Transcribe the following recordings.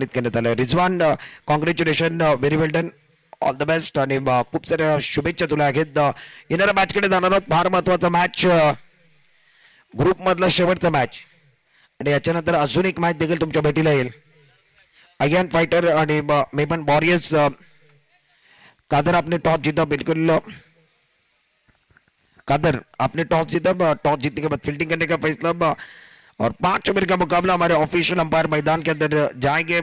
करण्यात आलं. Rizwan, congratulation, very well done, all the best आणि खूप साऱ्या शुभेच्छा तुला आहेत. येणाऱ्या मॅचकडे जाणार आहोत. फार महत्वाचा मॅच, ग्रुप मधला शेवटचा मॅच आणि याच्यानंतर अजून एक मॅच देखील तुमच्या भेटीला येईल. अय्यान फाइटर आणि मेमन वॉरियर्स. कादर आपने टॉस जीता, बिल्कुल कादर आपने टॉस जीता, टॉस जीतने के बाद फील्डिंग करने का फैसला और 5 ओवर का मुकाबला हमारे ऑफिशियल अंपायर मैदान के अंदर जाएंगे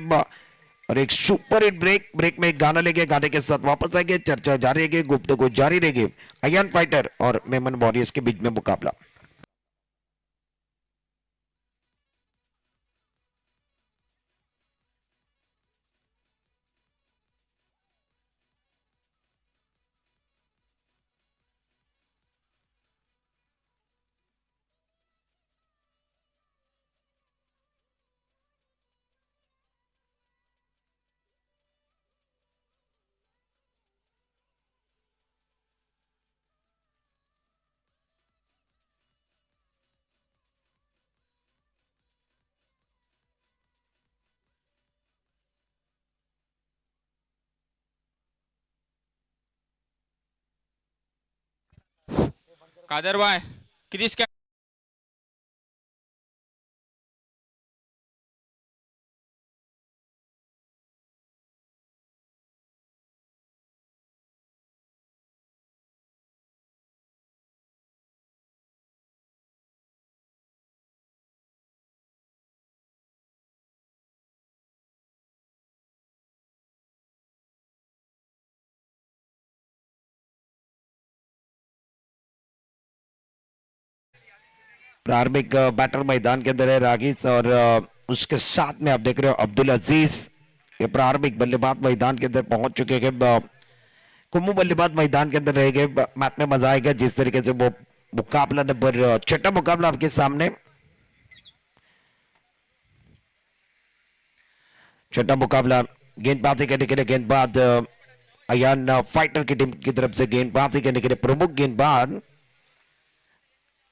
और एक सुपर हिट ब्रेक में एक गाना लेके गाने के साथ वापस आएंगे. चर्चा जारी रहेगी, गुफ्तगू जारी रहेगी. अय्यान फाइटर और मेमन वॉरियर्स के बीच में मुकाबला. कादर भाई क्रिस क्या प्रारंभिक बैटर मैदान के अंदर है रागिस और उसके साथ में आप देख रहे हो अब्दुल अजीज. ये प्रारंभिक बल्लेबाज मैदान के अंदर पहुंच चुके हैं. कुम्मू बल्लेबाज मैदान के अंदर रहेंगे. मैच में मजा आएगा जिस तरीके से वो मुकाबला नंबर 6 मुकाबला आपके सामने. 6 मुकाबला गेंदबाजी करने के लिए गेंदबाज अयान फाइटर की टीम की तरफ से गेंदबाजी करने के लिए प्रमुख गेंदबाज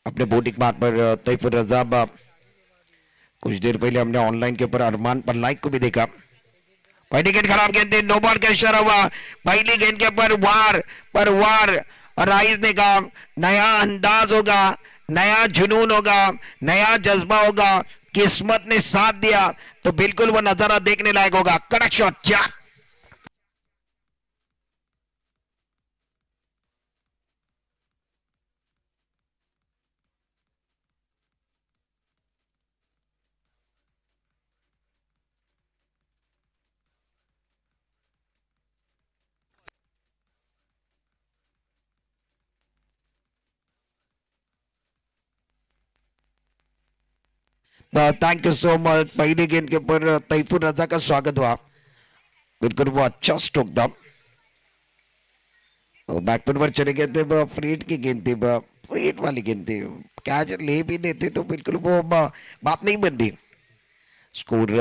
अपने बोटिंग मार्ग पर तैफुर रजा. कुछ देर पहले हमने ऑनलाइन के ऊपर अरमान पर लाइक को भी देखा. पहली गेंद खराब गेंद थी, नो बॉल का इशारा हुआ. पहली गेंद के ऊपर वार और राइस ने कहा नया अंदाज होगा, नया जुनून होगा, नया जज्बा होगा. किस्मत ने साथ दिया तो बिल्कुल वो नजारा देखने लायक होगा. कड़क shot, 4. Thank you so much. पहली गेंद के ऊपर तैफुर रजा का स्वागत हुआ. बिल्कुल वो अच्छा स्ट्रोक था. बैकफुट पर चले गए थे. फ्रीट की गेंद थी, फ्रीट वाली गेंद थी. कैच ले भी लेते तो बिल्कुल वो बात नहीं बनती. स्कोर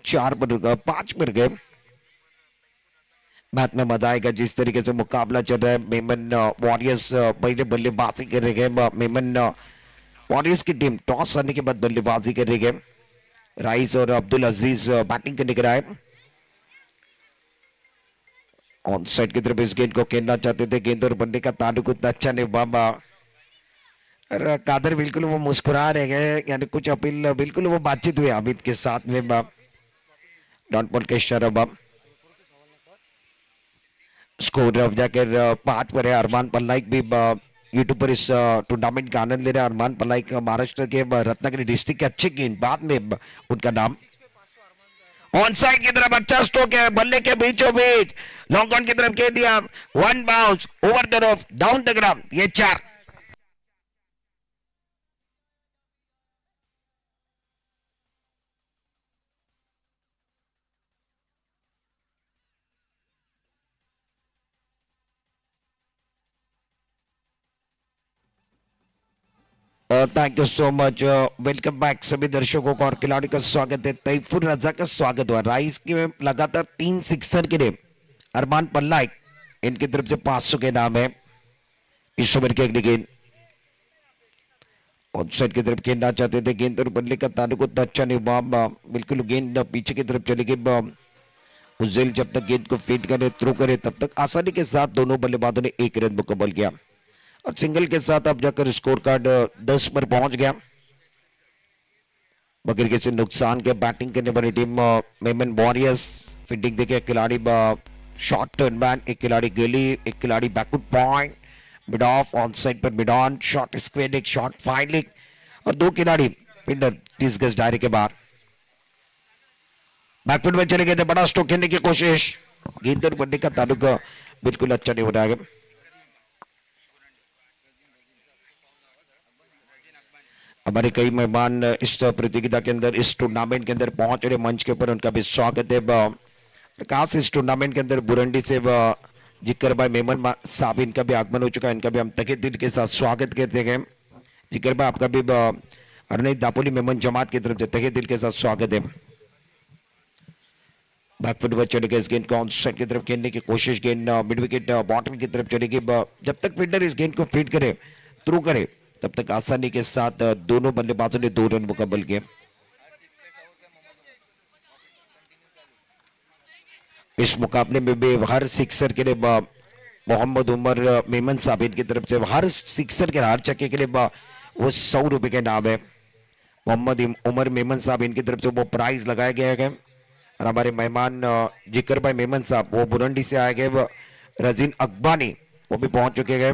4 पर 5 पर गए. मैच में मजा आएगा जिस तरीके से मुकाबला चल रहा है. मेमन वॉरियर्स पहले बल्लेबाजी कर रहे हैं. मेमन वॉरियर्स की टीम टॉस करने के बाद बल्लेबाजी कर रही है. राइस और अब्दुल अजीज बैटिंग करने के लिए ऑन साइड की तरफ इस गेंद को खेलना चाहते थे. गेंद और बल्ले का ताल्लुक उतना अच्छा नहीं हुआ. और कादर बिल्कुल वो मुस्कुरा रहे हैं, यानी कुछ अपील, बिल्कुल वो बातचीत हुई हामिद के साथ में. डॉट बॉल का इशारा. स्कोर अब जाकर 5 पर है. अरमान पल्लाइक भी यूट्यूब पर इस टूर्नामेंट का आनंद ले रहे हैं. अरमान पल्लाइक महाराष्ट्र के रत्नागिरी डिस्ट्रिक्ट के अच्छे गेंदबाज में उनका नाम. ऑन साइड की तरफ अच्छा स्ट्रोक है, बल्ले के बीचों बीच लॉन्ग ऑन की तरफ कह दिया. 1 bounce over the rough down the ground, ये 4. Thank you so much. Welcome back सभी दर्शकों को और खिलाड़ी का स्वागत है. तैफुर रजा का स्वागत हुआ. राइस के लगातार 3 सिक्सर के लिए अरमान पल्लाइक इनकी तरफ से 500 के नाम है. इस ओवर की अगली गेंद ऑफसाइड की तरफ खेलना चाहते थे, गेंद और बल्ले का ताल्लुक उतना अच्छा नहीं हुआ, बिल्कुल गेंद पीछे की तरफ चली गई। उज्जैल जब तक गेंद को फीड करे, थ्रो करे, तब तक आसानी के साथ दोनों बल्लेबाजों ने एक रन मुकम्मल किया और सिंगल के साथ अब जाकर स्कोर कार्ड 10 पर पहुंच गया। मगर किसी नुकसान के बैटिंग करने वाली टीम मेमन वॉरियर्स, फील्डिंग देखे खिलाड़ी शॉर्ट टर्न मैन, एक खिलाड़ी गली, एक खिलाड़ी backward point, mid off, on side पर mid on, short square leg, short fine leg और दो खिलाड़ी फील्डर 30 गज दायरे के बाहर। बैकफुट में चले गए थे, बड़ा स्ट्रोक खेलने की कोशिश, गेंद और बल्ले का ताल्लुक बिल्कुल अच्छा नहीं हो रहा है। हमारे कई मेहमान इस प्रतियोगिता के अंदर, इस टूर्नामेंट के अंदर पहुंच रहे मंच के ऊपर, उनका भी स्वागत है। खास इस टूर्नामेंट के अंदर बुरंडी से जिक्र भाई मेमन साहब, इनका भी आगमन हो चुका है, इनका भी हम तहे दिल के साथ स्वागत करते हैं। जिक्र भाई आपका भी अरनई दापोली मेमन जमात की तरफ से तहे दिल के साथ स्वागत है। बैकफुट पर चले गए, इस गेंद को ऑन साइड की तरफ खेलने की कोशिश, गेंद मिड विकेट बॉटम की तरफ चलेगी। जब तक फील्डर इस गेंद को फीड करे, थ्रू करे, तब तक आसानी के साथ दोनों बल्लेबाजों ने 2 रन मुकम्मल किए। इस मुकाबले में भी हर सिक्सर के लिए मोहम्मद उमर मेमन साबिन की तरफ से हर सिक्सर के हर चक्के के लिए वो 100 रुपए के नाम है। मोहम्मद उमर मेमन साहब इनकी तरफ से वो प्राइज लगाया गया है। और हमारे मेहमान जिक्र भाई मेमन साहब वो बुरंडी से आए गए, रजीन अकबानी वो भी पहुंच चुके हैं।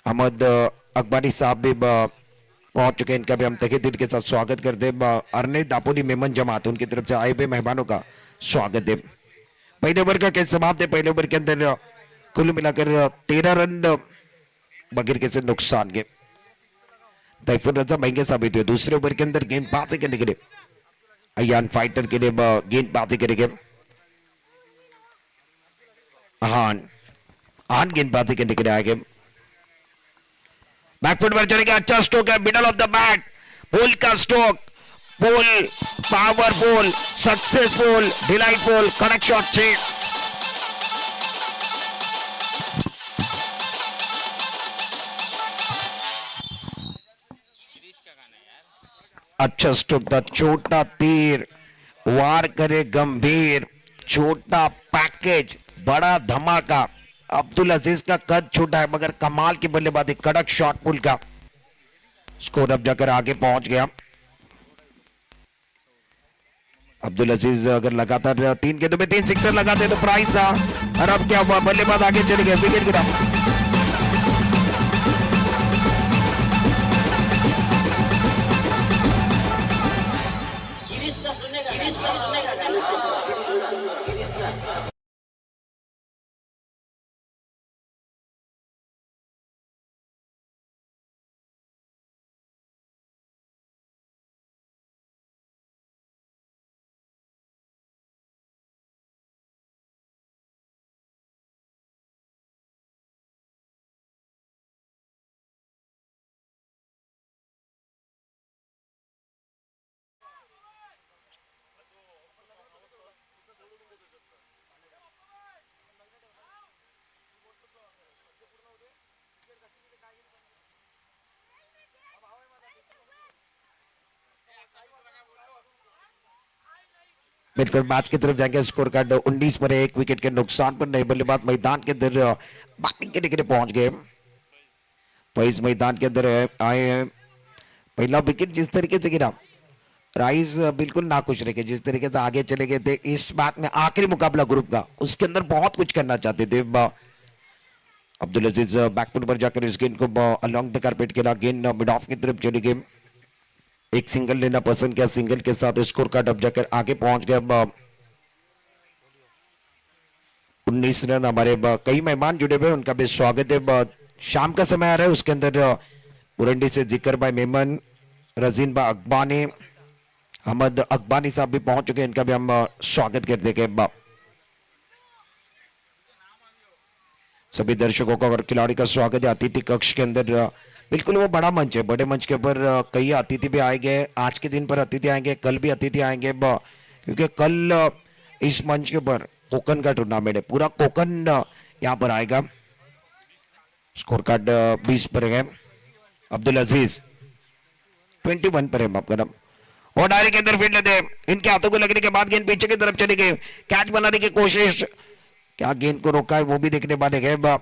अहमद अकबानी साहब भी पहुंच चुके हैं, इनका भी हम तहे दिल के साथ स्वागत करते हैं। अरने दापोली मेमन जमात उनकी तरफ से आए हुए मेहमानों का स्वागत है। पहले ओवर का कैसे समाप्त है, पहले ओवर के अंदर कुल मिलाकर 13 रन बगैर किसी नुकसान के तैफुर रजा महंगे साबित हुए। दूसरे ओवर के अंदर गेंदबाजी करने के लिए अयान फाइटर के लिए गेंदबाजी करेंगे। आन गेंदबाजी करने के लिए आएंगे। बैकफुट पर चलेंगे, अच्छा स्ट्रोक है, मिडल ऑफ द बैट, पुल का स्ट्रोक, पुल पावरफुल, सक्सेसफुल, डिलाइटफुल, कड़क शॉट छे। अच्छा स्ट्रोक था, छोटा तीर वार करे गंभीर, छोटा पैकेज बड़ा धमाका। अब्दुल अजीज का कद छोटा है मगर कमाल की बल्लेबाजी, कड़क शॉट पुल का। स्कोर अब जाकर आगे पहुंच गया। अब्दुल अजीज अगर लगातार 3 गेंदों में 3 सिक्सर लगाते तो प्राइज था, और अब क्या हुआ, बल्लेबाज आगे चले गए, विकेट गिरा। बिल्कुल बात की तरफ जाएंगे। स्कोर कार्ड 19 पर 1 विकेट के नुकसान पर नए बल्लेबाज मैदान के अंदर बैटिंग करने के लिए पहुंच गए। इस मैदान के अंदर आए हैं। पहला विकेट जिस तरीके से गिरा, राइस बिल्कुल नाखुश रहे, जिस तरीके से आगे चले गए थे इस बात में, आखिरी मुकाबला ग्रुप का, उसके अंदर बहुत कुछ करना चाहते थे। अब्दुल अजीज बैकफुट पर जाकर इस गेंद को अलोंग द कारपेट खेला, गेंद मिड ऑफ की तरफ चली गई। एक सिंगल लेना पसंद किया, सिंगल के साथ स्कोर कार्ड अब जाकर आगे पहुंच गया। 19 रन। हमारे कई मेहमान जुड़े हुए, उनका भी स्वागत है। शाम का समय आ रहा है, उसके अंदर बुरंडी से जिक्र भाई मेमन, रजीन भाई अकबानी, अहमद अकबानी साहब भी पहुंच चुके हैं, इनका भी हम स्वागत करते हैं। सभी दर्शकों का और खिलाड़ी का स्वागत है अतिथि कक्ष के अंदर। बिल्कुल वो बड़ा मंच है, बड़े मंच के ऊपर कई अतिथि भी आएंगे। आज के दिन पर अतिथि आएंगे, कल भी अतिथि आएंगे, क्योंकि कल इस मंच के ऊपर कोकन का टूर्नामेंट है, पूरा कोकन यहाँ पर आएगा। स्कोर कार्ड 20 पर है। अब्दुल अजीज 21 पर है माफ करना, और डायरेक्ट के अंदर फील्ड लेते हैं, इनके हाथों को लगने के बाद गेंद पीछे की तरफ चली गई, कैच बनाने की कोशिश, क्या गेंद को रोका है वो भी देखने वाले हैं।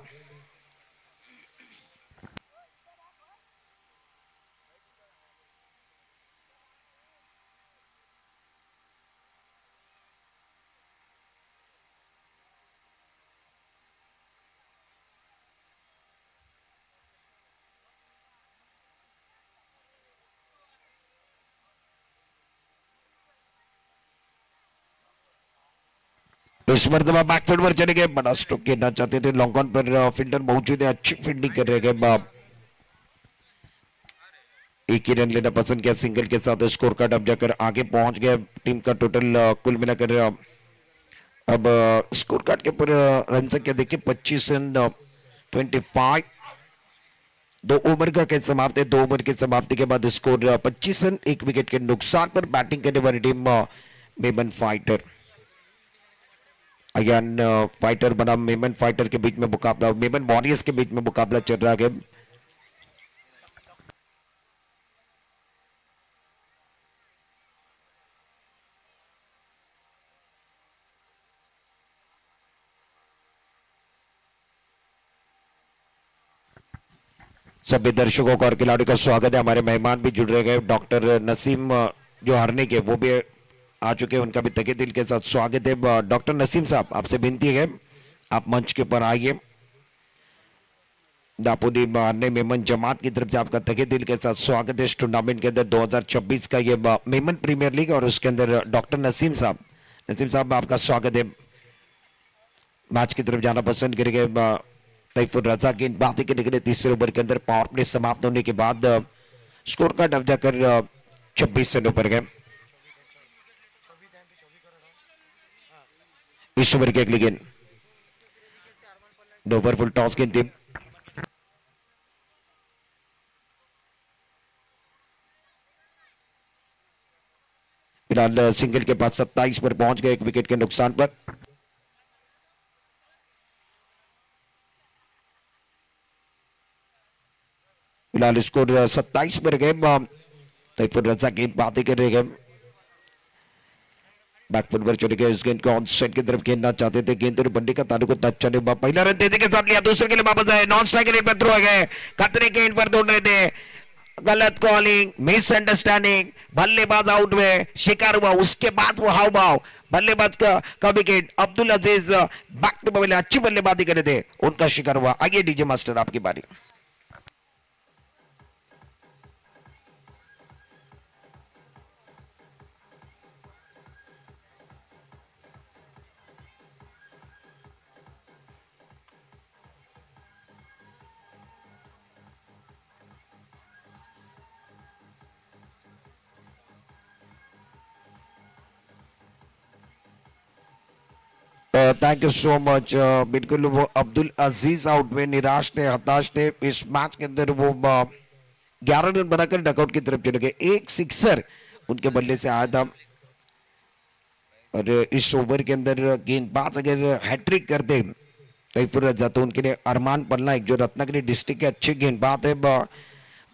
इस मरतबा बैकफुट पर चले गए, बड़ा स्ट्रोक खेलना चाहते थे, लॉन्ग ऑन पर फील्डर मौजूद है, अच्छी फील्डिंग कर रहे हैं। एक ही रन लेना पसंद किया, सिंगल के साथ स्कोर कार्ड अब जाकर आगे पहुंच गया, टीम का टोटल कुल मिलाकर अब स्कोर कार्ड के ऊपर रन संख्या देखिए 25 एंड 25, 2 ओवर का कैच समाप्त है, 2 ओवर की समाप्ति के बाद स्कोर 25 रन, 1 विकेट के नुकसान पर बैटिंग करने वाली team Memon fighter, again fighter बना मेमन फाइटर के बीच में मुकाबला, मेमन वॉरियर्स के बीच में मुकाबला चल रहा है। सभी दर्शकों को और खिलाड़ियों का स्वागत है, हमारे मेहमान भी जुड़ रहे हैं, डॉक्टर नसीम जो हारने के वो भी आ चुके हैं, उनका भी तहे दिल के साथ स्वागत है। डॉक्टर नसीम साहब आपसे विनती है आप मंच के ऊपर आइए, दापोदी हारने मेमन जमात की तरफ से आपका तहे दिल के साथ स्वागत है इस टूर्नामेंट के अंदर 2026 का ये मेमन प्रीमियर लीग, और उसके अंदर डॉक्टर नसीम साहब आपका स्वागत है। मैच की तरफ जाना पसंद करेंगे, तैफुर रजा गेंदबाजी के निकले तीसरे ओवर के अंदर, पावर प्ले समाप्त होने के बाद स्कोर कार्ड अब जाकर 26 रनों पर गए। इस ओवर की अगली गेंद नो ओवर फुल टॉस गेंद टीम, फिलहाल सिंगल के पास 27 पर पहुंच गए, 1 विकेट के नुकसान पर। फिलहाल स्कोर 27 पर गए, तैफुर रजा गेंदबाजी कर रहे हैं, बैकफुट पर चले गए, इस गेंद को ऑन साइड की तरफ खेलना चाहते थे, गेंद तो बंडी का ताल्लुक उतना अच्छा नहीं, पहला रन तेजी के साथ लिया, दूसरे के लिए वापस आए, नॉन स्ट्राइक के लिए पर थ्रो गए, खतरे के इन पर दौड़ रहे थे, गलत कॉलिंग, मिसअंडरस्टैंडिंग, बल्लेबाज आउट में शिकार हुआ, उसके बाद वो हाव भाव, बल्लेबाज का wicket, Abdul Aziz back to बल्ले अच्छी बल्लेबाजी कर रहे थे, उनका शिकार हुआ। आइए डीजे मास्टर आपकी बारी। Thank you so much. बिल्कुल वो अब्दुल अजीज आउट में निराश थे, हताश थे, इस मैच के अंदर वो 11 रन बनाकर डकआउट की तरफ चले गए, एक सिक्सर उनके बल्ले से आया था, और इस ओवर के अंदर गेंदबाज अगर हैट्रिक कर दे तैफुर रजा तो उनके लिए अरमान पन्ना, एक जो रत्नागिरी डिस्ट्रिक्ट के अच्छे गेंदबाज है,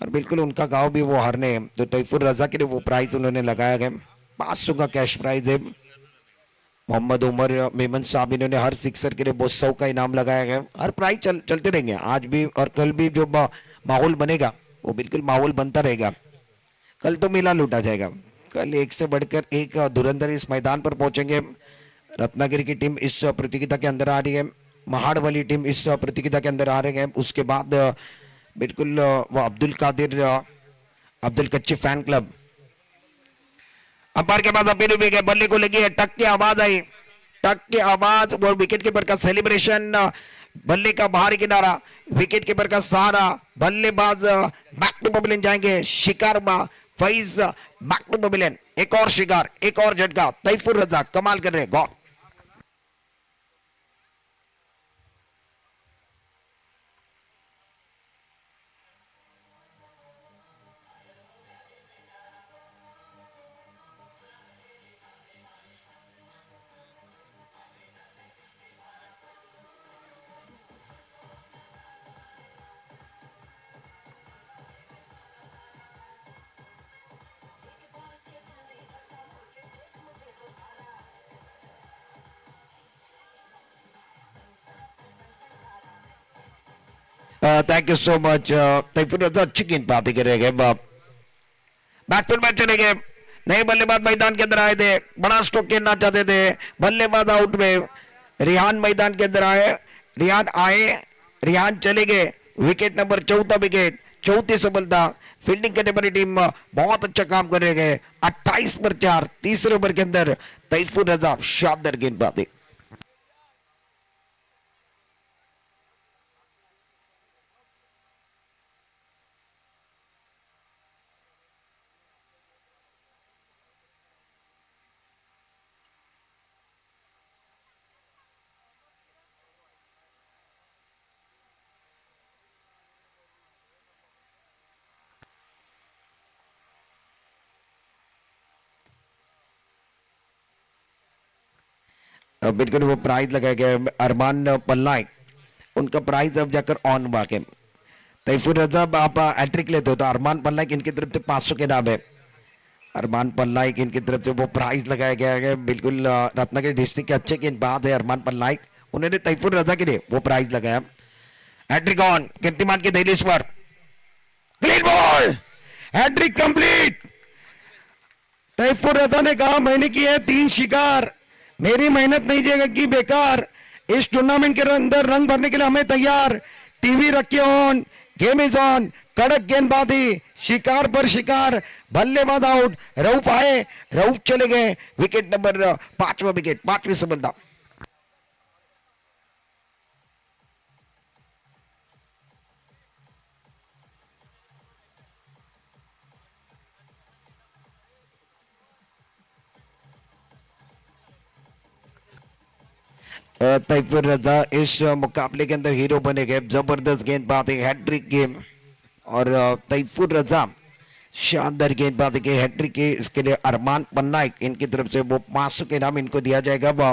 और बिल्कुल उनका गांव भी वो हारने हैं, तो तैफुर रजा के लिए वो प्राइज उन्होंने लगाया गया, 500 का कैश प्राइज है। मोहम्मद उमर मेमन साहब, इन्होंने हर सिक्सर के लिए बहुत 100 का इनाम लगाया गया, हर प्राइज चलते रहेंगे आज भी और कल भी, जो माहौल बनेगा वो बिल्कुल माहौल बनता रहेगा, कल तो मेला लूटा जाएगा, कल एक से बढ़कर एक धुरंधर इस मैदान पर पहुंचेंगे। रत्नागिरी की टीम इस प्रतियोगिता के अंदर आ रही है, महाड़ वाली टीम इस प्रतियोगिता के अंदर आ रहे हैं, उसके बाद बिल्कुल वो अब्दुल कादिर अब्दुल कच्ची फैन क्लब, अंपायर के पास अपील भी गए, बल्ले को लगी है, टक की आवाज आई, टक की आवाज, वो विकेट कीपर का सेलिब्रेशन, बल्ले का बाहरी किनारा, विकेट कीपर का सहारा, बल्लेबाज बैक टू पवेलियन जाएंगे, शिकार फैज बैक टू पवेलियन, एक और शिकार, एक और झटका, तैफुर रजा कमाल कर रहे, गौर थैंक यू सो मच। तैफूर रजा अच्छी गेंदबाजी करेंगे। बैकफुट में चले गए, नए बल्लेबाज मैदान के अंदर आए थे, बड़ा स्ट्रोक खेलना चाहते थे, बल्लेबाज आउट में रिहान मैदान के अंदर आए, रिहान आए, रिहान चले गए, विकेट नंबर 14 विकेट, चौथी सफलता। फील्डिंग करने वाली टीम बहुत अच्छा काम कर रहे हैं। 28 पर 4, तीसरे ओवर के अंदर तैफूर रजा शानदार गेंदबाजी। बिल्कुल वो प्राइज लगाया गया है, अरमान पल्लाइक, उनका प्राइज अब जाकर ऑन वाके। तैफूर रजा आप एंट्रिक लेते हो तो अरमान पल्लाइक इनकी तरफ से 500 के नाम है। अरमान पल्लाइक इनकी तरफ से वो प्राइज लगाया गया है। बिल्कुल रत्नागिरी डिस्ट्रिक्ट के अच्छे गेंदबाज है अरमान पल्लाइक, उन्होंने तैफूर रजा के लिए वो प्राइज लगाया। हैट्रिक ऑन, कीर्तिमान की दहलीज पर क्लीन बॉल, हैट्रिक कंप्लीट। तैफूर रजा ने कहा मैंने किए 3 शिकार, मेरी मेहनत नहीं जाएगी बेकार, इस टूर्नामेंट के अंदर रंग भरने के लिए हमें तैयार। टीवी रखिए ऑन, गेम इज ऑन, कड़क गेंदबाजी, शिकार पर शिकार, बल्लेबाज आउट, रऊफ आए, रऊफ चले गए, विकेट नंबर 5वां विकेट, 5वीं सफलता। तैफूर रजा इस मुकाबले के अंदर हीरो बने गए। जबरदस्त गेंदबाजी, हैट्रिक गेम, और तैफूर रजा शानदार गेंदबाजी के हैट्रिक के, इसके लिए अरमान पन्नाइक इनकी तरफ से वो 500 के नाम इनको दिया जाएगा। वो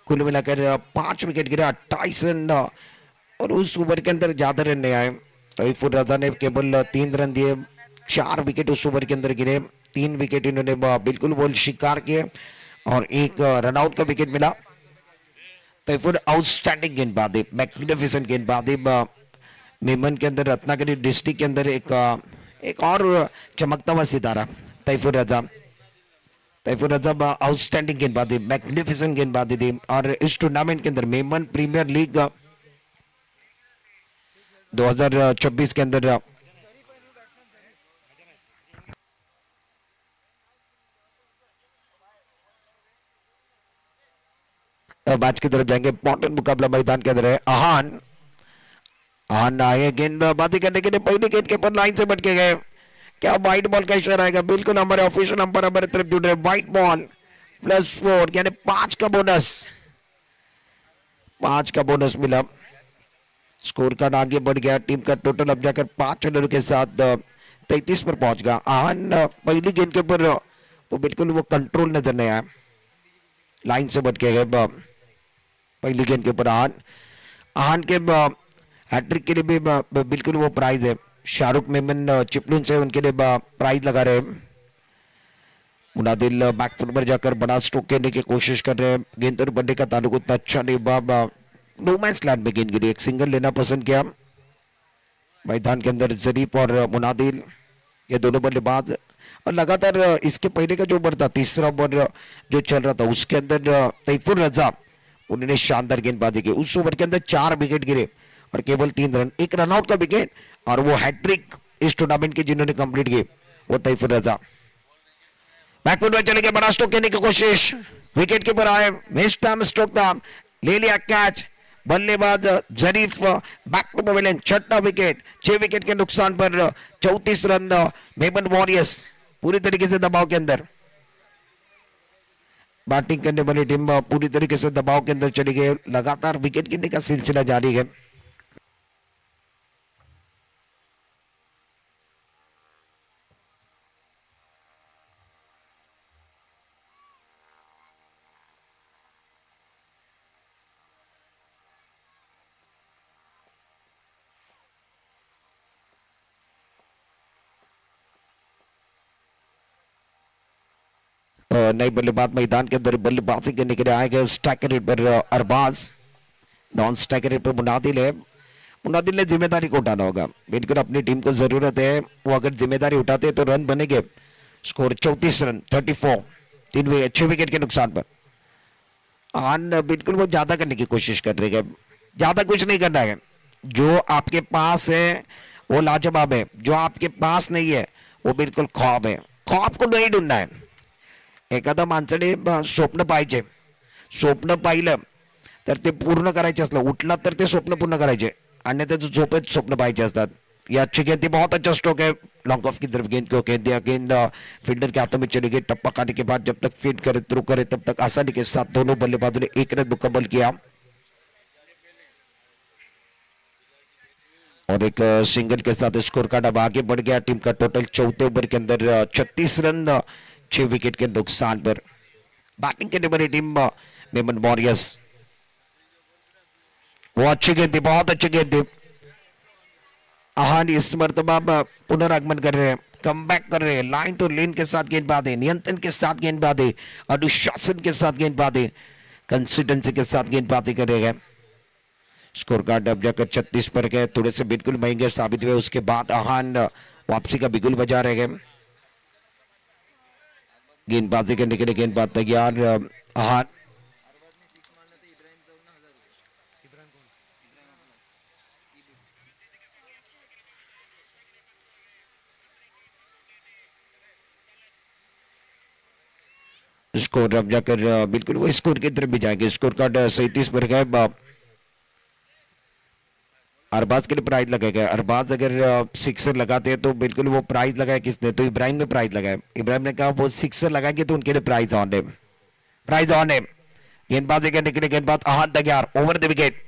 कुल मिलाकर 5 विकेट गिरे, 28 रन, और उस ओवर के अंदर ज्यादा रन नहीं आए। तैफूर रजा ने केवल 3 रन दिए, 4 विकेट उस ओवर के अंदर गिरे, 3 विकेट इन्होंने बिल्कुल वो शिकार किए, और एक रनआउट का विकेट मिला। तैफूर आउटस्टैंडिंग गेंदबाजी, मैग्निफिसेंट गेंदबाजी। मेमन के अंदर रत्नागिरी डिस्ट्रिक्ट के अंदर एक और चमकता हुआ सितारा तैफूर रजा। तैफूर रजा आउटस्टैंडिंग गेंदबाजी, मैग्निफिसेंट गेंदबाजी थी, और इस टूर्नामेंट के अंदर मेमन प्रीमियर लीग 2026 के अंदर मैच की तरफ जाएंगे। इंपॉर्टेंट मुकाबला मैदान के अंदर है। आहान, आहान आए गेंदबाजी करने के लिए, पहली गेंद के ऊपर लाइन से बटके गए। क्या व्हाइट बॉल का इशारा आएगा? बिल्कुल हमारे ऑफिशियल नंबर हमारे तरफ जुड़ रहे, व्हाइट बॉल +4 यानी 5 का बोनस, 5 का बोनस मिला। स्कोर कार्ड आगे बढ़ गया, टीम का टोटल अब जाकर 5 रनों के साथ 33 पर पहुंच गया। आहान पहली गेंद के ऊपर वो बिल्कुल वो कंट्रोल नजर नहीं आया, लाइन से बटके गए। पहली गेंद के ऊपर आहान, आहान के हैट्रिक के लिए भी बिल्कुल वो प्राइज है। शाहरुख मेमन चिपलून से उनके लिए प्राइज लगा रहे हैं। मुनादिल बैकफुट पर जाकर बड़ा स्ट्रोक करने की कोशिश कर रहे हैं। गेंद पर बनने का ताल्लुक उतना अच्छा नहीं, नो मैच लैंड में गेंद गिरी, एक सिंगल लेना पसंद किया। मैदान के अंदर जरीफ और मुनादिल ये दोनों बल्लेबाज, और लगातार इसके पहले का जो ओवर था, तीसरा ओवर जो चल रहा था, उसके अंदर तैफूर रजा उन्होंने शानदार गेंदबाजी की। उस ओवर के अंदर 4 विकेट गिरे और केवल 3 रन, एक रनआउट का विकेट, और वो हैट्रिक इस टूर्नामेंट की जिन्होंने कंप्लीट की वो तैफूर रजा। बैकफुट में चले गए, बड़ा स्ट्रोक करने की कोशिश, विकेट के ऊपर आए, मिस टाइम स्ट्रोक था, ले लिया कैच। बल्लेबाज जरीफ बैकफुट में, छठा विकेट, 6 विकेट के नुकसान पर 34 रन। मेमन वॉरियर्स पूरी तरीके से दबाव के अंदर, बैटिंग करने वाली टीम पूरी तरीके से दबाव के अंदर चली गई। लगातार विकेट गिरने का सिलसिला जारी है। नई बल्लेबाज मैदान के अंदर बल्लेबाजी करने के लिए आए गए। स्ट्राइकर रेट पर अरबाज, नॉन स्ट्राइकर रेट पर मुनादिल है। मुनादिल ने जिम्मेदारी को उठाना होगा। बिल्कुल अपनी टीम को जरूरत है, वो अगर जिम्मेदारी उठाते तो रन बनेंगे। स्कोर 34 रन 34, 6 विकेट के नुकसान पर। बिल्कुल वो ज्यादा करने की कोशिश कर रहे हैं, ज्यादा कुछ नहीं करना है। जो आपके पास है वो लाजवाब है, जो आपके पास नहीं है वो बिल्कुल ख्वाब है। ख्वाब को नहीं ढूंढना है। एखादा माणसाने स्वप्न पाहिजे, स्वप्न पाहिलं तर ते पूर्ण करायचे असलं, उठला तर ते स्वप्न पूर्ण करायचे, अन्यथा तो झोपेत स्वप्न पाहिजे असतात। ये अच्छी गेंद थी, बहुत अच्छा स्ट्रोक है, लॉन्ग ऑफ की तरफ गेंद को गेंद दिया, गेंद फील्डर के हाथों में चली गई। टप्पा काटने के बाद जब तक फील्ड करे थ्रू करे तब तक आसानी के साथ दोनों बल्लेबाजों ने 1 रन मुकम्मल किया और एक सिंगल के साथ स्कोर कार्ड अब आगे बढ़ गया। टीम का टोटल चौथे ओवर के अंदर 36 रन 6 विकेट के नुकसान पर। बैटिंग करने वाली टीम मेमन वॉरियर्स, वो अच्छी गेंद थी, बहुत अच्छी गेंद थी। आहान इस मरतबा पुनरागमन कर रहे हैं, कम बैक कर रहे हैं, लाइन टू लेन के साथ गेंदबाजी, नियंत्रण के साथ गेंदबाजी, अनुशासन के साथ गेंदबाजी, कंसिस्टेंसी के साथ गेंदबाजी कर रहे हैं। स्कोर कार्ड अब जाकर 36 पर गए, थोड़े से बिल्कुल महंगे साबित हुए। उसके बाद आहान वापसी का बिगुल बजा रहे हैं। गेंदबाजी करने के लिए गेंदबाज तैयार। आहान स्कोर अब जाकर बिल्कुल वो स्कोर की तरफ भी जाएंगे। स्कोर कार्ड 37 पर गए। अरबाज के लिए प्राइज लगाएगा। अरबाज अगर सिक्सर लगाते हैं तो बिल्कुल वो प्राइज लगाया किसने, तो इब्राहिम ने प्राइज लगाया। इब्राहिम ने कहा वो सिक्सर लगाएंगे तो उनके लिए प्राइज ऑन है, प्राइज ऑन है। गेंदबाजी करने के लिए गेंदबाज आहान तैयार, ओवर द विकेट।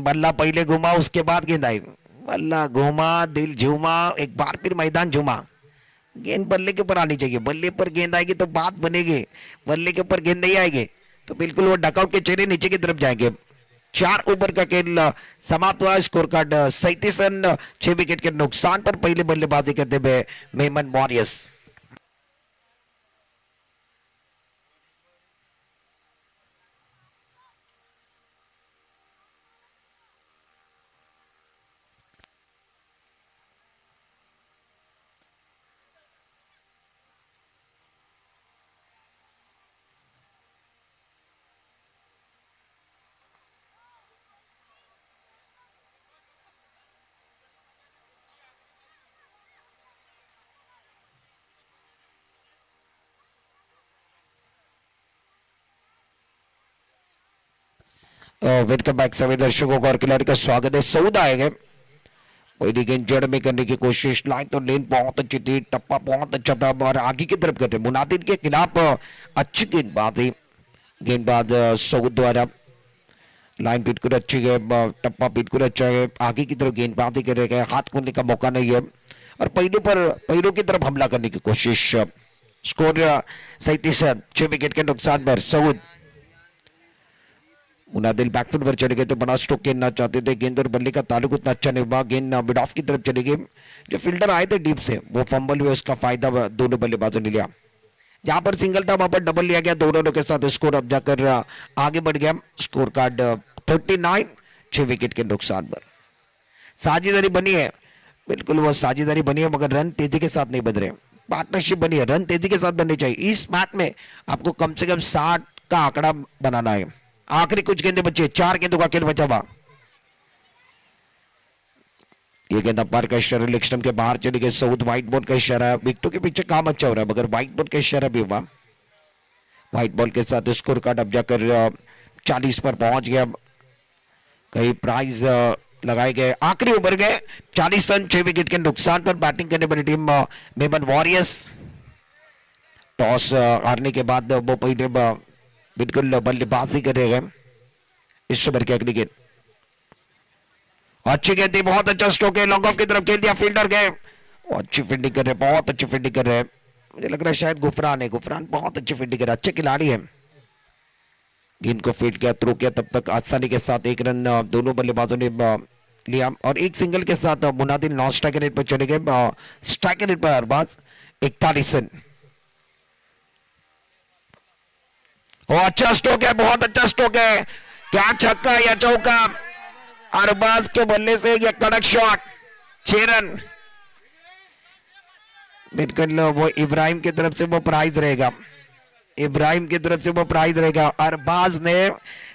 बल्ला पहले घुमा, उसके बाद गेंद आई, बल्ला घुमा, दिल झूमा, एक बार फिर मैदान झूमा। गेंद बल्ले के ऊपर आनी चाहिए, बल्ले पर गेंद आएगी तो बात बनेगी, बल्ले के ऊपर गेंद नहीं आएगी तो बिल्कुल वो डकआउट के चेहरे नीचे की तरफ जाएंगे। 4 ओवर का खेल समाप्त हुआ। स्कोर कार्ड 37 रन 6 विकेट के नुकसान पर पहले बल्लेबाजी करते हुए मेमन वॉरियर्स। वेलकम बैक सभी दर्शकों को और खिलाड़ी का स्वागत है। सऊद आएंगे, पहली गेंद जड़ में करने की कोशिश, लाइन तो लेन बहुत अच्छी थी, टप्पा बहुत अच्छा था और आगे की तरफ करते मुनादिर के खिलाफ अच्छी गेंदबाजी, गेंदबाज सऊद द्वारा। लाइन बिल्कुल अच्छी है, टप्पा बिल्कुल अच्छा है, आगे की तरफ गेंदबाजी कर रहे हैं, हाथ खोलने का मौका नहीं है और पैरों की तरफ हमला करने की कोशिश। स्कोर 37 रन 6 विकेट के नुकसान पर सऊद। मुनादिल बैकफुट पर चले गए तो बड़ा स्ट्रोक खेलना चाहते थे, गेंद और बल्ले का ताल्लुक उतना अच्छा नहीं हुआ, गेंद मिड ऑफ की तरफ चली गई। जो फील्डर आए थे डीप से वो फंबल हुए, उसका फायदा दोनों बल्लेबाजों ने लिया। जहां पर सिंगल था वहां पर डबल लिया गया, दो रनों के साथ स्कोर अब जाकर आगे बढ़ गया। स्कोर कार्ड 39 6 विकेट के नुकसान पर। साझेदारी बनी है, बिल्कुल वो साझेदारी बनी है मगर रन तेजी के साथ नहीं बन रहे। पार्टनरशिप बनी है, रन तेजी के साथ बननी चाहिए। इस मैच में आपको कम से कम 60 का आंकड़ा बनाना है। आखिरी कुछ गेंदे बचे, 4 गेंदों का खेल बचा हुआ। ये गेंद अंपायर का इशारा, लेग स्टंप के बाहर चली गई। सऊद व्हाइट बॉल का इशारा, विकेटों के पीछे काम अच्छा हो रहा है मगर व्हाइट बॉल का इशारा भी हुआ। व्हाइट बॉल के साथ स्कोर कार्ड अब जाकर 40 पर पहुंच गया। कई प्राइज लगाए गए, आखिरी ओवर गए। 40 रन 6 विकेट के नुकसान पर बैटिंग करने वाली टीम मेमन वॉरियर्स। टॉस हारने के बाद वो पहले बिल्कुल बल्लेबाजी कर रहे हैं। इस ओवर की अगली गेंद अच्छी गेंद थी, बहुत अच्छा स्ट्रोक है, लॉन्ग ऑफ की तरफ खेल दिया, फील्डर गए, अच्छी फील्डिंग कर रहे हैं, बहुत अच्छी फील्डिंग कर रहे हैं। मुझे लग रहा है शायद गुफरान है, गुफरान बहुत अच्छी फील्डिंग कर रहा है, अच्छे खिलाड़ी है। गेंद को फील्ड किया, थ्रो किया, तब तक आसानी के साथ 1 रन दोनों बल्लेबाजों ने लिया और एक सिंगल के साथ मुनादिल नॉन स्ट्राइकर रेट पर चले गए। स्ट्राइकर रेट पर अरबाज 41 रन। अच्छा स्ट्रोक है, बहुत अच्छा स्ट्रोक है, क्या छक्का या चौका। अरबाज के बल्ले से यह कड़क शॉट, 6 रन। बिल्कुल वो इब्राहिम की तरफ से वो प्राइज रहेगा, इब्राहिम की तरफ से वो प्राइज रहेगा। अरबाज ने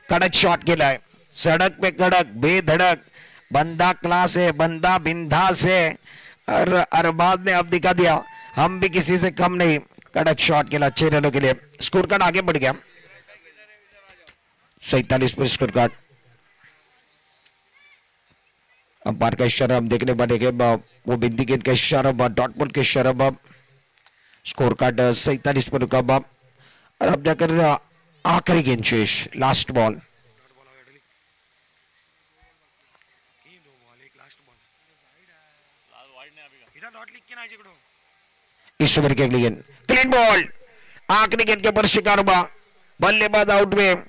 कड़क शॉट खेला है, सड़क पे कड़क, बेधड़क, बंदा क्लास है, बंदा बिंदास है। और अरबाज ने अब दिखा दिया हम भी किसी से कम नहीं। कड़क शॉट खेला 6 रनों के लिए। स्कोर कार्ड आगे बढ़ गया 47 पर स्कोर कार्ड। अंपायर का इशारा हम देखने पड़ेंगे, वो बिंदी गेंद का इशारा, डॉट बॉल के इशारा। स्कोर कार्ड 47 पर रुका। और अब जाकर आखिरी गेंद शेष, लास्ट बॉल। इस ओवर की अगली गेंद क्लीन बॉल, आखिरी गेंद के ऊपर शिकार हुआ, बल्लेबाज आउट में,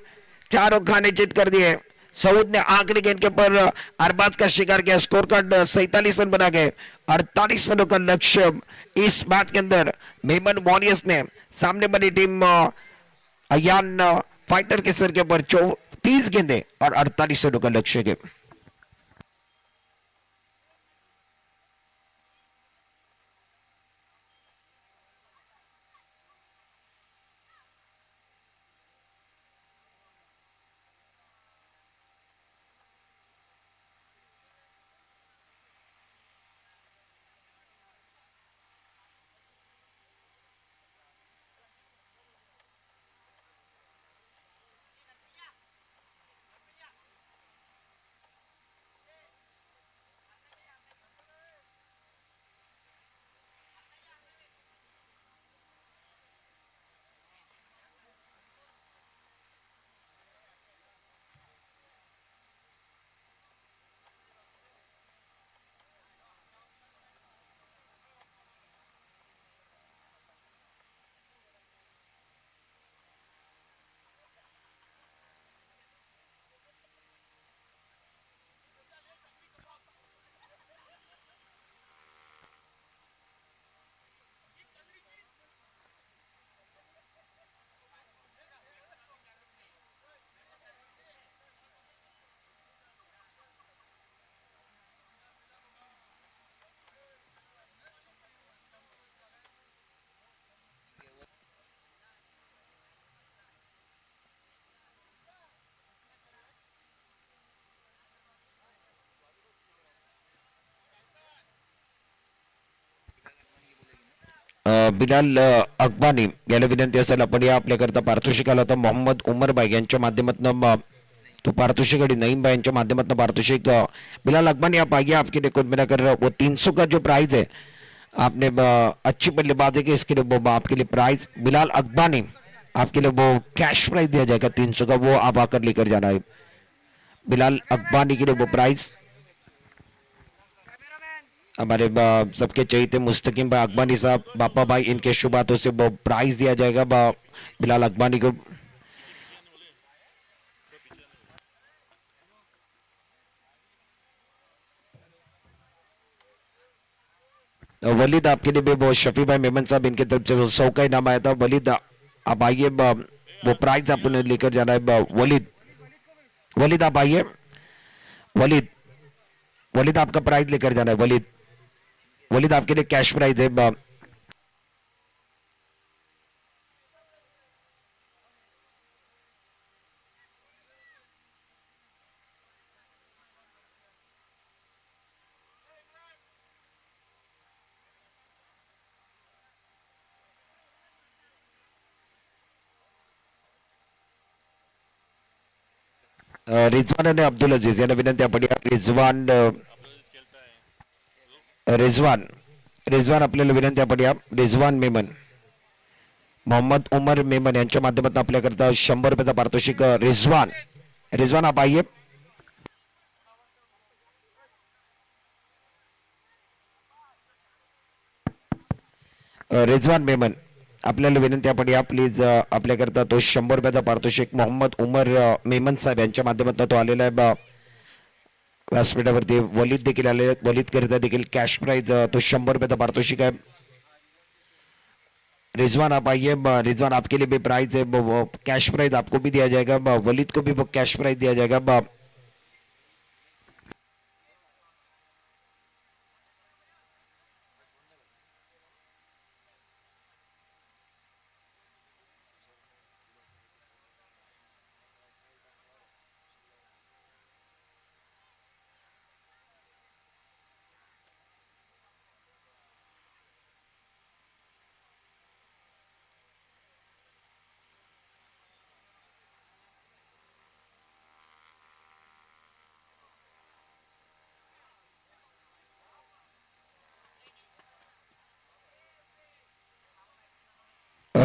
चारों खाने चित कर दिए। सऊद ने आखिरी गेंद के ऊपर अरबाज का शिकार किया। स्कोर कार्ड 47 रन बना गए। 48 रनों का लक्ष्य इस मैच के अंदर मेमन वॉरियर्स ने सामने बनी टीम अयान फाइटर के सर के ऊपर 30 गेंदे और 48 रनों का लक्ष्य के। बिलाल अकबानी याला विनंती असेल आपण या आपल्याकरता पारितोषिक आलं होतं मोहम्मद उमरबाई यांच्या माध्यमातून तो पारितोषिक आणि नईम भाई यांच्या माध्यमातून पारितोषिक। बिलाल अकबानी आप आइए, आपके लिए कुल मिलाकर वो 300 का जो प्राइज है, आपने अच्छी बल्लेबाजी की, इसके लिए वो आपके लिए प्राइज बिलाल अकबानी आपके लिए वो कैश प्राइज दिया जाएगा 300 का, वो आप आकर लेकर जाना है। बिलाल अकबानी के लिए वो प्राइज हमारे सबके चहेते मुस्तकिम भाई अकबानी साहब, बापा भाई, इनके शुभ हाथों से वो प्राइज दिया जाएगा बिलाल अकबानी को। वलीद आपके लिए भी वो शफी भाई मेमन साहब, इनके तरफ से वो 100 का इनाम आया था। वलीद आप आइए, वो प्राइज आपने लेकर जाना है। वलीद वलीद आप आइए, वलीद वलीद आपका प्राइज लेकर जाना है। वलीद वलीद आपके लिए कैश प्राइज है। रिजवान आणि अब्दुल अजीज यांना विनंती आपण रिजवान रिजवान रिजवान आपल्याला विनंती आपण या रिजवान मेमन, मोहम्मद उमर मेमन यांच्या माध्यमातून आपल्याकरता 100 रुपयाचा पारितोषिक। रिजवान रिजवान आप आइए। रिजवान मेमन आपल्याला विनंती आपण या प्लीज, आपल्याकरता तो 100 रुपयाचा पारितोषिक मोहम्मद उमर मेमन साहेब यांच्या माध्यमातून तो आलेला आहे। व्यासपीठावरती वलीद देखील आले, वलीद करता देखील कैश प्राइज तो 100 रुपये का पारितोषिक है। रिजवान आप आइए, रिजवान आपके लिए भी प्राइज है, वो कैश प्राइज आपको भी दिया जाएगा, वलीद को भी वो कैश प्राइज दिया जाएगा।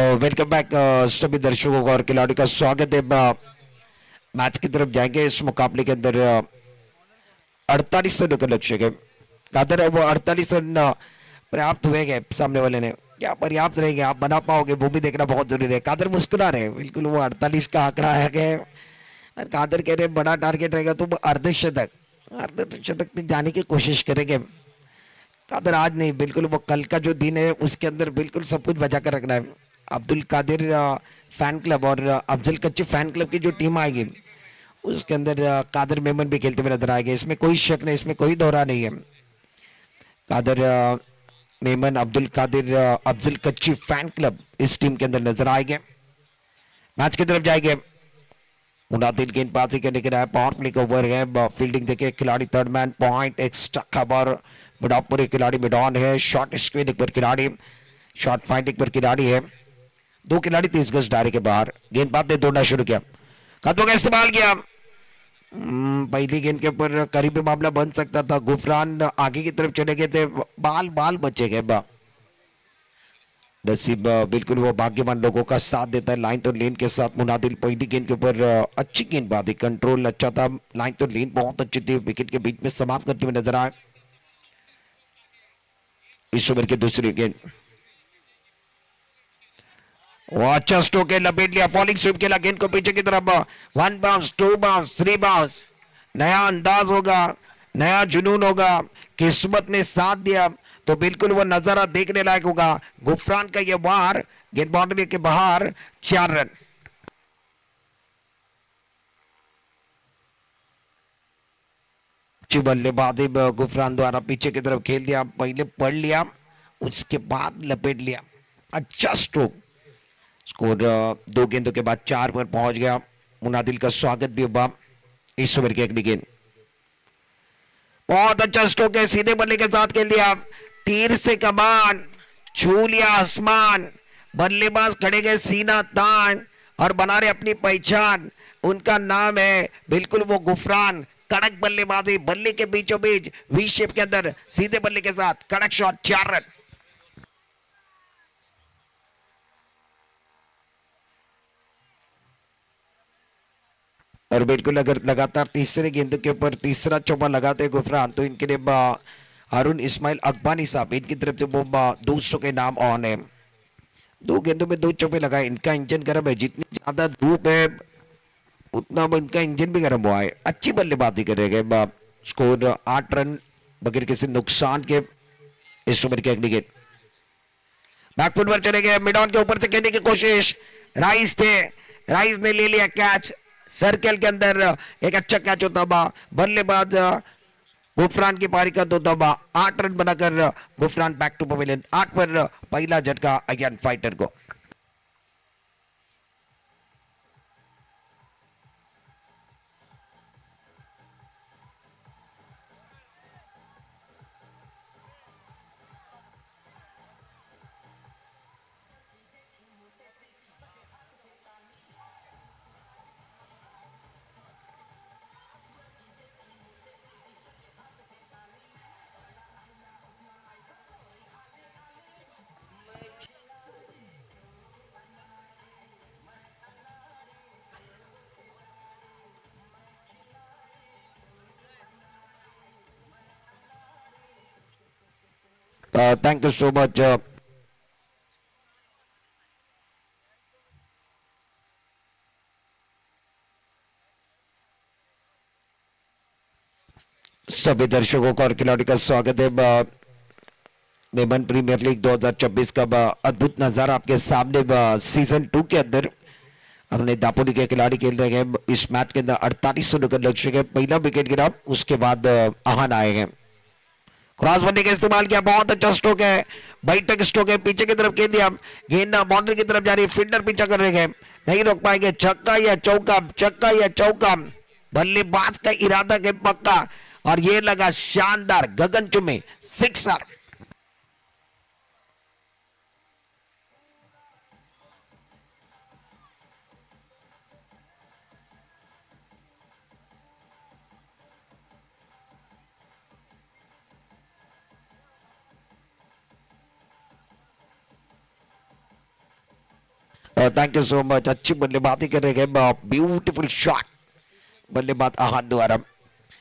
वेलकम बैक सभी दर्शकों को और खिलाड़ी का स्वागत है। मैच की तरफ जाएंगे। इस मुकाबले के अंदर 48 रन का लक्ष्य है। कादर है वो 48 रन पर्याप्त हुए सामने वाले ने, क्या पर्याप्त रहेंगे, आप बना पाओगे वो भी देखना बहुत जरूरी है। कादर मुस्कुरा रहे हैं, बिल्कुल वो 48 का आंकड़ा है कि और कादर कह रहे बड़ा टारगेट रहेगा तो अर्धशतक अर्धशतक तक जाने की कोशिश करेंगे। कादर आज नहीं, बिल्कुल वो कल का जो दिन है उसके अंदर बिल्कुल सब कुछ बचा कर रखना है। अब्दुल कादिर फैन क्लब और अफजल कच्ची फैन क्लब की जो टीम आएगी उसके अंदर कादर मेमन भी खेलते हुए नजर आएंगे, इसमें कोई शक नहीं, इसमें कोई दोहरा नहीं है। कादर मेमन, अब्दुल कादिर, अफजल कच्ची फैन क्लब इस टीम के अंदर नजर आएंगे। मैच की तरफ जाएंगे। मुनादिल गेंदबाजी करने के लिए पावर प्ले का ओवर है। फील्डिंग देखिए खिलाड़ी थर्ड मैन पॉइंट, एक्स्ट्रा खबर मिडापुर खिलाड़ी मिडॉन है। शॉर्ट स्क्रीन पर खिलाड़ी, शॉर्ट फाइंडिंग पर खिलाड़ी है। दो खिलाड़ी 30 गज दायरे के बाहर। गेंदबाज ने दौड़ना शुरू किया, कदमों का इस्तेमाल किया। पहली गेंद के ऊपर करीबी मामला बन सकता था। गुफरान आगे की तरफ चले गए थे, बाल बाल बचे गए। नसीब बिल्कुल वो भाग्यवान लोगों का साथ देता है। लाइन तो लेन के साथ मुनादिल पहली गेंद के ऊपर अच्छी गेंदबाजी, कंट्रोल अच्छा था। लाइन तो लेन बहुत अच्छी थी, विकेट के बीच में समाप्त करते हुए नजर आए। इस ओवर की दूसरी गेंद अच्छा स्ट्रोक है, लपेट लिया। फॉलिंग स्विप के गेंद को पीछे की तरफ। 1 बाउंस, 2 बाउंस, 3 बाउंस। नया अंदाज होगा, नया जुनून होगा। किस्मत ने साथ दिया तो बिल्कुल वो नजारा देखने लायक होगा। गुफरान का ये वार गेंद बाउंड्री के बाहर, 4 रन। अच्छी बल्लेबाजी गुफरान द्वारा पीछे की तरफ खेल दिया, पहले पढ़ लिया उसके बाद लपेट लिया। अच्छा स्ट्रोक। स्कोर 2 गेंदों के बाद 4 पर पहुंच गया। मुनादिल का स्वागत भी हुआ। इस ओवर की अगली गेंद बहुत अच्छा स्ट्रोक है, सीधे बल्ले के साथ खेल दिया। तीर से कमान, छू लिया आसमान। बल्लेबाज खड़े गए सीना तान और बना रहे अपनी पहचान। उनका नाम है बिल्कुल वो गुफरान। कड़क बल्लेबाजी, बल्ले के बीचों बीच वी शेप के अंदर सीधे बल्ले के साथ कड़क शॉट, 4 रन। और बिल्कुल अगर लगातार तीसरे गेंद के ऊपर तीसरा चौका लगाते गुफरान तो इनके लिए हारून इस्माइल अकबानी साहब इनकी तरफ से वो 200 के नाम ऑन है। 2 गेंदों में 2 चौके लगाए। इनका इंजन गर्म है, जितनी ज्यादा धूप है उतना इनका इंजन भी गर्म हुआ है। अच्छी बल्लेबाजी करेंगे। स्कोर 8 रन बगैर किसी नुकसान के। इस ओवर की अगली गेंद बैकफुट पर चले गए, मिडॉन के ऊपर से खेलने की कोशिश। राइस थे, राइस ने ले लिया कैच। सर्कल के अंदर एक अच्छा कैच होता बा। बल्लेबाज गुफरान की पारी का दो दबा 8 रन बनाकर गुफरान बैक टू पवेलियन। 8 पर पहला झटका अगेन फाइटर को। Thank you so much. सभी दर्शकों को और खिलाड़ी का स्वागत है। मेमन प्रीमियर लीग 2024 का अद्भुत नजारा आपके सामने सीजन 2 के अंदर अपने दापोली के खिलाड़ी खेल रहे हैं। इस मैच के अंदर 48 रनों का लक्ष्य है। पहला विकेट गिरा, उसके बाद आहान आए हैं। क्रॉस बल्ले का इस्तेमाल किया, बहुत अच्छा स्ट्रोक है, बैठक स्ट्रोक है, पीछे की तरफ खेल दिया। गेंद बाउंड्री की तरफ जा रही है, फील्डर पीछा कर रहे हैं, नहीं रोक पाएंगे। छक्का या चौका, छक्का या चौका। बल्लेबाज का इरादा के पक्का और ये लगा शानदार गगनचुम्बी sixer. Thank you so much, अच्छी बल्लेबाजी कर रहे हैं, ब्यूटीफुल शॉट बल्लेबाज आहान द्वारा।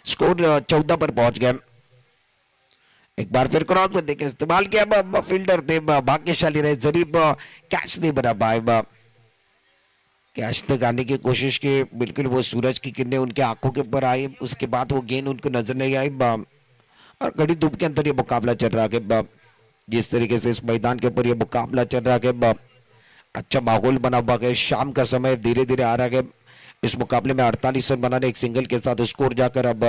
स्कोर 14 पर पहुंच गए। एक बार फिर क्रॉस बंदे का इस्तेमाल किया, फील्डर थे भाग्यशाली रहे, जरीब कैच नहीं बना पाए, कैच तक आने की कोशिश की, बिल्कुल वो सूरज की किरणें उनके आंखों के ऊपर आई, उसके बाद वो गेंद उनको नजर नहीं आई, और कड़ी धूप के अंदर ये मुकाबला चल रहा है। जिस तरीके से इस मैदान के ऊपर ये मुकाबला चल रहा है, अच्छा माहौल बना हुआ है, शाम का समय धीरे धीरे आ रहा है। इस मुकाबले में 48 रन बनाने एक सिंगल के साथ स्कोर जाकर अब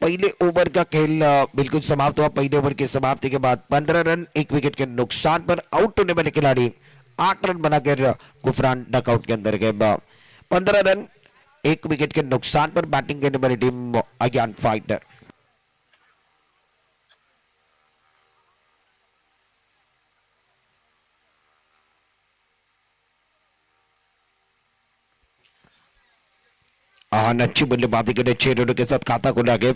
पहले ओवर का खेल बिल्कुल समाप्त हुआ। पहले ओवर की समाप्ति के बाद 15 रन 1 विकेट के नुकसान पर आउट होने वाले खिलाड़ी 8 रन बनाकर गुफरान डकआउट के अंदर गए। 15 रन 1 विकेट के नुकसान पर बैटिंग करने वाली टीम अज्ञान फाइटर। अच्छी बल्लेबाजी के लिए 6 रनों के साथ खाता खुला के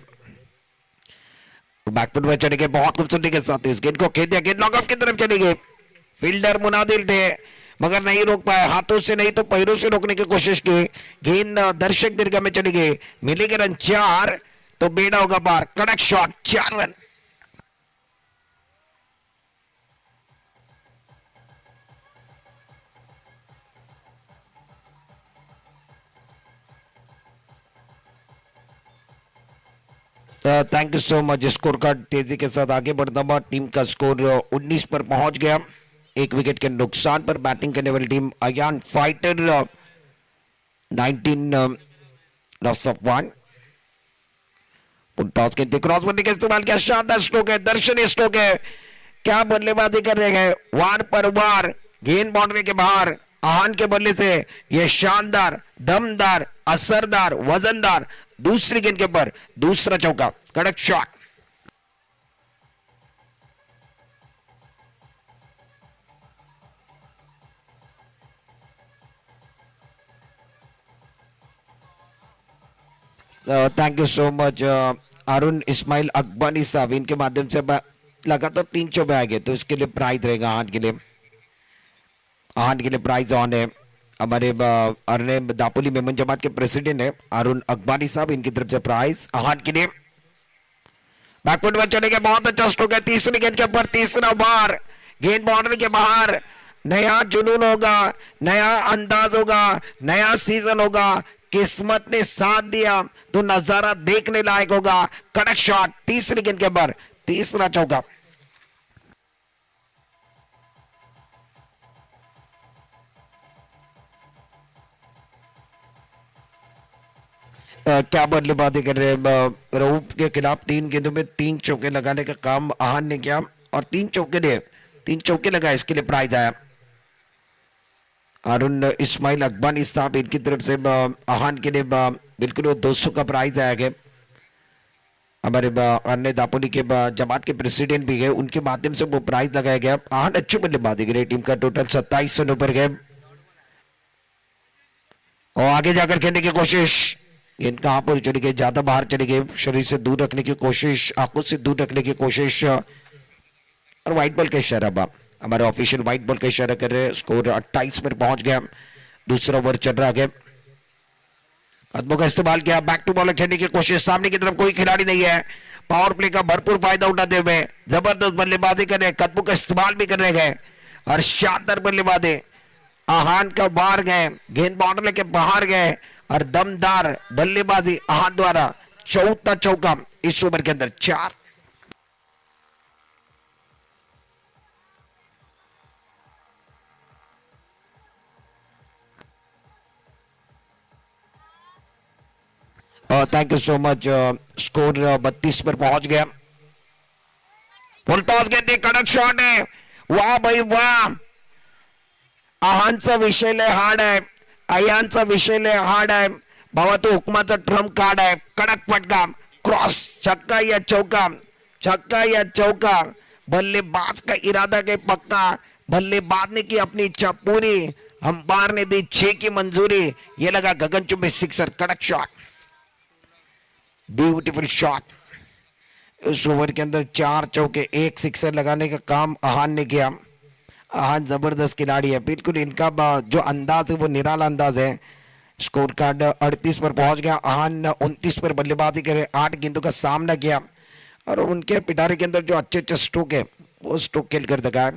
बैकफुट में चले गए, बहुत खूबसूरती के साथ इस गेंद को खेल दिया, गेंद लॉक ऑफ की तरफ चली गई। फील्डर मुनादिल थे मगर नहीं रोक पाए, हाथों से नहीं तो पैरों से रोकने की कोशिश की, गेंद दर्शक दीर्घा में चली गई। मिलेंगे रन 4 तो बेड़ा होगा पार। कड़क shot, 4 run. Thank you so much. Score card तेजी के साथ आगे बढ़ता हुआ टीम का स्कोर 19 पर पहुंच गया। 1 विकेट के नुकसान पर बैटिंग करने वाली टीम अज्ञान फाइटर 19 लॉस ऑफ 1। टॉस के क्रॉस बॉडी का इस्तेमाल किया, शानदार स्ट्रोक है, दर्शनीय स्ट्रोक है। क्या बल्लेबाजी कर रहे हैं, वार पर वार, गेंद बाउंड्री के बाहर। आहान के बल्ले से यह शानदार, दमदार, असरदार, वजनदार दूसरी गेंद के ऊपर दूसरा चौका, कड़क shot. Thank you so much Arun Ismail Akbani sahab, इनके माध्यम से लगातार 3 चौके आएंगे तो इसके लिए प्राइज रहेगा आहान के लिए। आहान के लिए प्राइज ऑन है। हमारे अरने दापोली मेमन जमात के प्रेसिडेंट है अरुण अकबानी साहब, इनकी तरफ से प्राइज आहान के लिए। बैकफुट में चले गए, बहुत अच्छा स्ट्रोक है, तीसरी गेंद के ऊपर तीसरा बार, गेंद बाउंड्री के बाहर। नया जुनून होगा, नया अंदाज होगा, नया सीजन होगा, किस्मत ने साथ दिया तो नजारा देखने लायक होगा। कड़क शॉट, तीसरी गेंद के ऊपर तीसरा चौका। क्या बल्लेबाजी कर रहे हैं, रऊफ के खिलाफ 3 गेंदों में 3 चौके लगाने का काम आहान ने किया और 3 चौके लगाए, इसके लिए प्राइज आया। अरुण इस्माइल अकबानी साहब, इनकी तरफ से आहान के लिए बिल्कुल वो 200 का प्राइज आया गया। हमारे अन्य दापोली के जमात के प्रेसिडेंट भी गए, उनके माध्यम से वो प्राइज लगाया गया। आहान अच्छी बल्लेबाजी कर रही, टीम का टोटल 27 रनों पर गए और आगे जाकर खेलने की कोशिश। गेंद कहां पर चली गई, ज्यादा बाहर चली गई, शरीर से दूर रखने की कोशिश, आंखों से दूर रखने की कोशिश और व्हाइट बॉल का इशारा। हमारे ऑफिशियल व्हाइट बॉल का इशारा कर रहे हैं। स्कोर 28 पर पहुंच गया, दूसरा ओवर चल रहा है। कदमों का इस्तेमाल किया, बैक टू बॉलर खेलने की कोशिश, सामने की तरफ कोई खिलाड़ी नहीं है, पावर प्ले का भरपूर फायदा उठाते हुए जबरदस्त बल्लेबाजी कर रहे हैं, कदमों का इस्तेमाल भी कर रहे हैं और शानदार बल्लेबाजी। आहान का बाहर गए, गेंद बाउंड्री के बाहर गए और दमदार बल्लेबाजी आहान द्वारा। चौथा चौका इस ओवर के अंदर, 4। Thank you so much. Score 32 पर पहुंच गया। फुल टॉस गेंद, कड़क शॉट है, वाह भाई वाह। आहानचा विषय लय हार्ड आहे, आयांचा विषय लय हार्ड आहे बाबा, तो हुकमाचा ट्रम्प कार्ड आहे। कडक फटका, क्रॉस, छक्का या चौका, छक्का या चौका। बल्लेबाज का इरादा के पक्का, बल्लेबाज ने की अपनी इच्छा पूरी, अंपायर ने दी 6 की मंजूरी। ये लगा गगनचुंबी सिक्सर, कड़क शॉट, ब्यूटीफुल शॉट। इस ओवर के अंदर 4 चौके 1 सिक्सर लगाने का काम आहान ने किया। हाँ, जबरदस्त खिलाड़ी है बिल्कुल। इनका जो अंदाज है वो निराला अंदाज है। स्कोर कार्ड 38 पर पहुंच गया। आहान 29 पर बल्लेबाजी करे, 8 गेंदों का सामना किया और उनके पिटारे के अंदर जो अच्छे अच्छे स्ट्रोक है वो स्ट्रोक खेल कर दिखाया।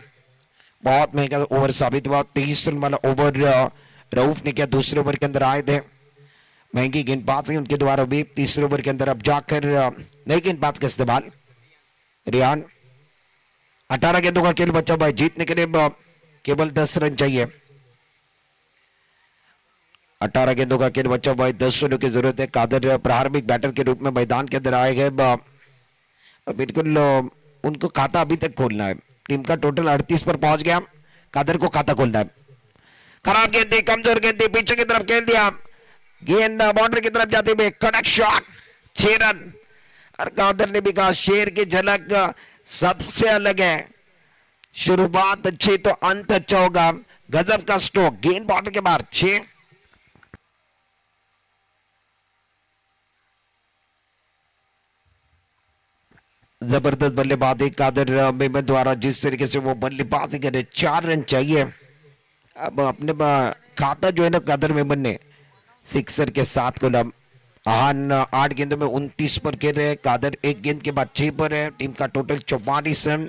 बहुत महंगा ओवर साबित हुआ। 23 रन वाला ओवर रऊफ ने किया। दूसरे ओवर के अंदर आए थे, महंगी गेंदबाजी उनके द्वारा भी। तीसरे ओवर के अंदर अब जाकर नई गेंदबाज का इस्तेमाल। रियान 18 गेंदों का खेल बचा भाई, जीतने के लिए केवल 10 रन चाहिए। 18 गेंदों का खेल बचा भाई, 10 रनों की जरूरत है। कादर प्रारंभिक बैटर के रूप में मैदान के अंदर आए गए। बिल्कुल उनको खाता अभी तक खोलना है। टीम का टोटल 38 पर पहुंच गया। कादर को खाता खोलना है। खराब गेंद थी, कमजोर गेंद थी, पीछे की तरफ खेल दिया। गेंद बाउंड्री की तरफ जाते हुए कड़क शॉट, 6 रन। और कादर ने भी कहा शेर की झलक सबसे अलग है, शुरुआत अच्छी तो अंत अच्छा होगा। गजब का स्ट्रोक, गेंद बाउंड्री के बाहर, 6। जबरदस्त बल्लेबाजी कादर मेमन द्वारा, जिस तरीके से वो बल्लेबाजी करे। 4 रन चाहिए। अब अपने खाता जो है ना कादर मेमन ने सिक्सर के 7 को लम। आहान 8 गेंदों में 29 पर खेल रहे हैं। कादर 1 गेंद के बाद 6 पर है। टीम का टोटल 44 रन,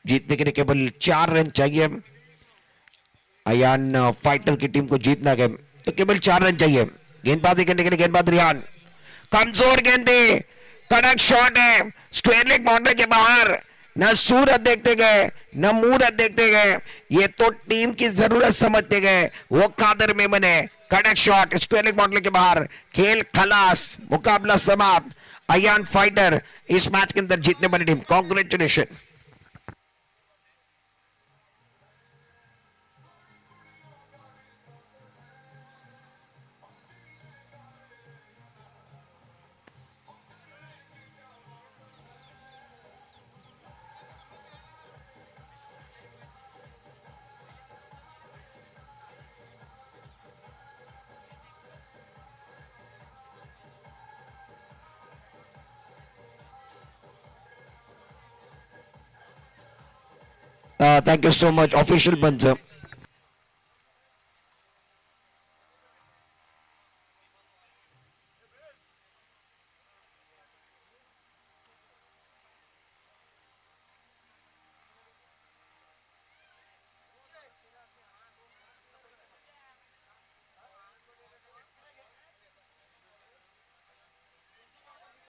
जीतने के लिए केवल 4 रन चाहिए। अयान फाइटर की टीम को जीतना है तो केवल 4 रन चाहिए। गेंदबाजी करने के लिए गेंदबाज रियान, कमजोर गेंदे, कड़क शॉट है, स्क्वेयर बाउंड्री के बाहर। न सूरत देखते गए न मूरत देखते गए, ये तो टीम की जरूरत समझते गए। वो कादर मेमन है। कड़क शॉट, स्क्वेयर बाउंड्री के बाहर, खेल खलास, मुकाबला समाप्त। अयान फाइटर इस मैच के अंदर जीतने वाली team. Congratulation. Thank you so much official buns.